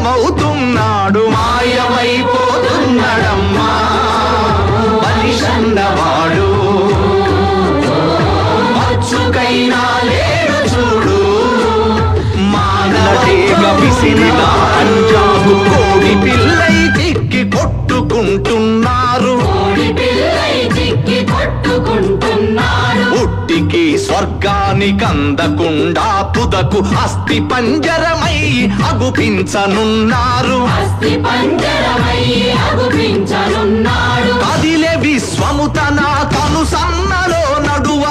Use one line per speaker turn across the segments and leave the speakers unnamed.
మాయమవుతున్నాడు మాయమైపోతున్నాడమ్మా మనిషన్నవాడు మచ్చుకైనా లేడు చూడు మానవేగ విసిరిగా పంజాబు కోడి పిల్లై తిక్కి కొట్టుకుంటున్నారు ఉట్టికి స్వర్గానికి అందకుండా తుదకు అస్థి పంజరమై అగుపించనున్నారు కదిలే విశ్వము తన కను సన్నలో నడువ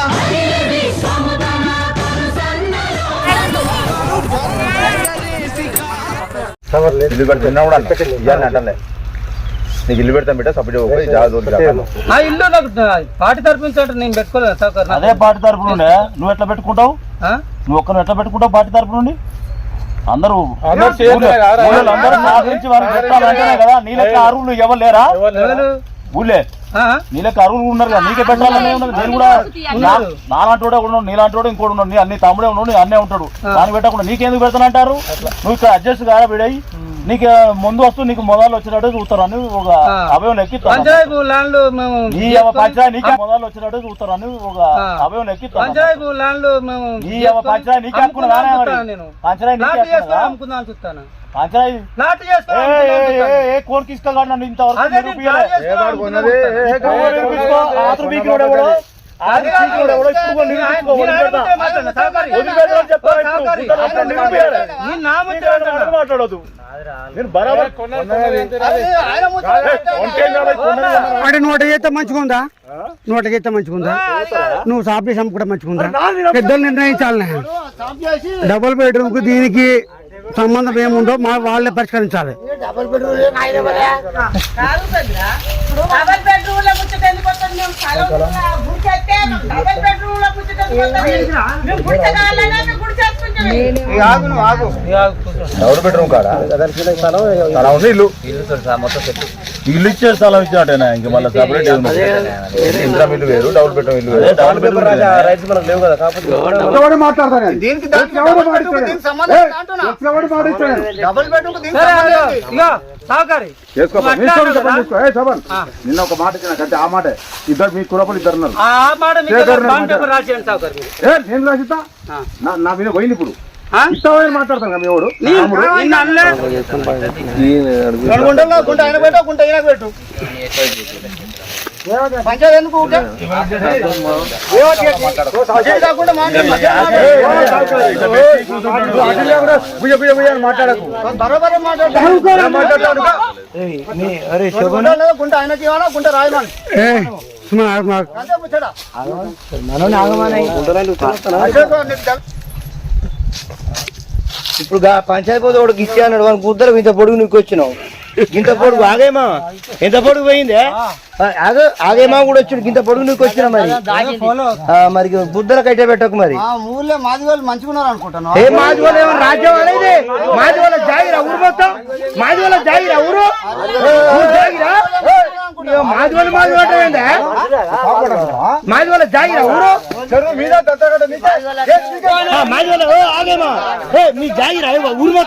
ఇల్లు పెడుతున్నా కూడా అంటలే నీకు ఇల్లు పెడతాం బిడ్డ సపరేట్
ఇల్లు నాకు పార్టీ తరపు నుంచి అంటే నేను పెట్టుకోలేదు సార్.
అదే పార్టీ తరపు నుండి నువ్వు ఎట్లా పెట్టుకుంటావు? నువ్వు ఒక్కరు ఎట్లా పెట్టుకుంటావు పార్టీ తరపు నుండి? అందరూ పెట్టాలంటేనే కదా నీ లెక్క అరువులు ఎవరు లేరా ఊళ్ళే? నీ లెక్క అరువులు ఉన్నారు కదా నీకే పెట్టాలనే ఉన్నది. నేను కూడా నాలాంటి ఉన్నాడు నీలాంటి ఇంకోటి ఉన్నాడు అన్ని తమ్ముడే ఉన్నాడు అన్నే ఉంటాడు దాన్ని పెట్టకుండా నీకెందుకు పెడతానంటారు? నువ్వు ఇక్కడ అడ్జస్ట్ కాదా బిడయి నీకు ముందు వస్తూ నీకు మొదలు వచ్చినట్టు చూస్తారని ఒక అభయం ఎక్కిస్తాను మొదలు వచ్చినట్టు చూస్తారని ఒక అభయం ఎక్కిస్తాను కోన్ తీసుకెళ్ళాడు నన్ను ఇంతవరకు మాట్లాడదు.
నూట చేస్తే మంచిగుందా? నూట చేస్తే మంచిగుందా? నువ్వు సాపేసి అమ్ముకుంటే మంచిగుందా? పెద్దలు నిర్ణయించాలి. డబుల్ బెడ్రూమ్ కు దీనికి సంబంధం ఏముందో మా వాళ్ళే పరిష్కరించాలి.
డబుల్ బెడ్రూమ్ కాడా ఇల్లు ఇల్లు ఇచ్చే స్థలం ఇచ్చినట్టేనా? ఇంక మళ్ళీ సపరేట్ ఇంద్రం ఇల్లు వేరు డబుల్ బెడ్రూమ్ ఇల్లు వేరు. డబుల్ బెడ్రూమ్ రైట్స్ మనకు లేవు కదా కాబట్టి నిన్న ఒక మాట ఇచ్చిన కంటే ఆ మాట ఇద్దరు మీ కురపలు ఇద్దరు ఉన్నారు. నేను రాసిస్తా నా మీద పోయింది ఇప్పుడు ఇస్తామని మాట్లాడతాను మీ వాడు మాట్లాడకు.
ఇప్పుడు పంచాయతీ పోతే ఒకటి ఇచ్చే అన్నాడు వానికి ఉద్దరు ఇంత పొడుగు నీకు వచ్చినావు ఇంత పొడుగు ఆగేమా ఎంత పొడుగు పోయిందే ఆగేమా కూడా వచ్చాడు ఇంత పొడుగు నీకు వచ్చినా మరి మరి బుద్ధల కట్టే పెట్టకు మరి ఊళ్ళో మాది వాళ్ళు మంచిగున్నారు అనుకుంటాను. ఏ మాది వాళ్ళు ఏమన్నా రాజ్యం అనేది మాది వాళ్ళ జాగిరా ఊరు మొత్తం మాది వాళ్ళ జాగిరా ఊరు జాగిరా మాది వాళ్ళు మాది పట్టేందా మాది వాళ్ళ జాగిరా ఊరు మాది వాళ్ళ ఆగేమా మీ జాగిరా ఊరు